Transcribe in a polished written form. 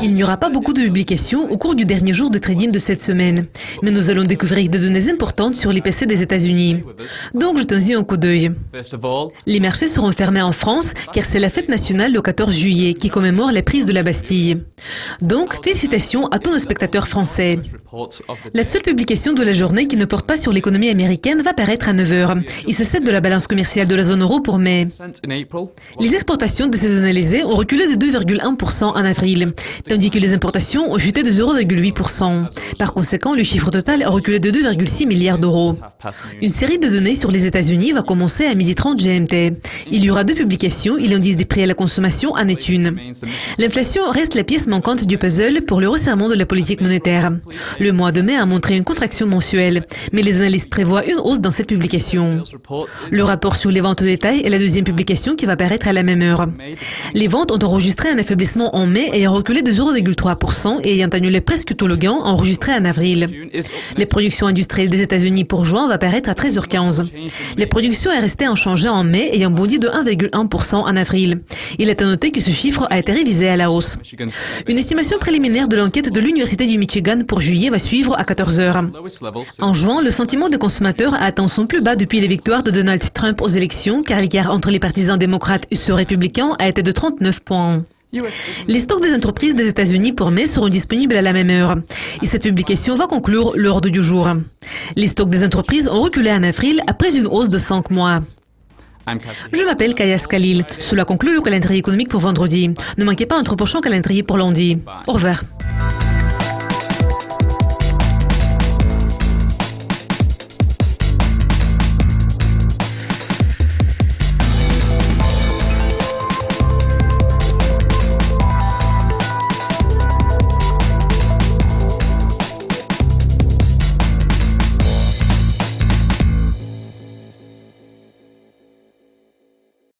Il n'y aura pas beaucoup de publications au cours du dernier jour de trading de cette semaine, mais nous allons découvrir des données importantes sur l'IPC des États-Unis. Donc jetons-y un coup d'œil. Les marchés seront fermés en France car c'est la fête nationale le 14 juillet qui commémore la prise de la Bastille. Donc félicitations à tous nos spectateurs français. La seule publication de la journée qui ne porte pas sur l'économie américaine va paraître à 9 h. Il s'agit de la balance commerciale de la zone euro pour mai. Les exportations désaisonnalisées ont reculé de 2,1% en avril, tandis que les importations ont chuté de 0,8%. Par conséquent, le chiffre total a reculé de 2,6 milliards d'euros. Une série de données sur les États-Unis va commencer à 12h30 GMT. Il y aura deux publications et l'indice des prix à la consommation en est une. L'inflation reste la pièce manquante du puzzle pour le resserrement de la politique monétaire. Le mois de mai a montré une contraction mensuelle, mais les analystes prévoient une hausse dans cette publication. Le rapport sur les ventes au détail est la deuxième publication qui va paraître à la même heure. Les ventes ont enregistré un affaiblissement en mai ayant reculé de 0,3% et ayant annulé presque tout le gain enregistré en avril. Les productions industrielles des États-Unis pour juin va paraître à 13h15. Les productions est restée inchangée en mai ayant bondi de 1,1% en avril. Il est à noter que ce chiffre a été révisé à la hausse. Une estimation préliminaire de l'enquête de l'Université du Michigan pour juillet va suivre à 14 h. En juin, le sentiment des consommateurs a atteint son plus bas depuis les victoires de Donald Trump aux élections, car l'écart entre les partisans démocrates et ceux républicains a été de 39 points. Les stocks des entreprises des États-Unis pour mai seront disponibles à la même heure. Et cette publication va conclure l'ordre du jour. Les stocks des entreprises ont reculé en avril après une hausse de 5 mois. Je m'appelle Kayas Khalil. Cela conclut le calendrier économique pour vendredi. Ne manquez pas notre prochain calendrier pour lundi. Au revoir.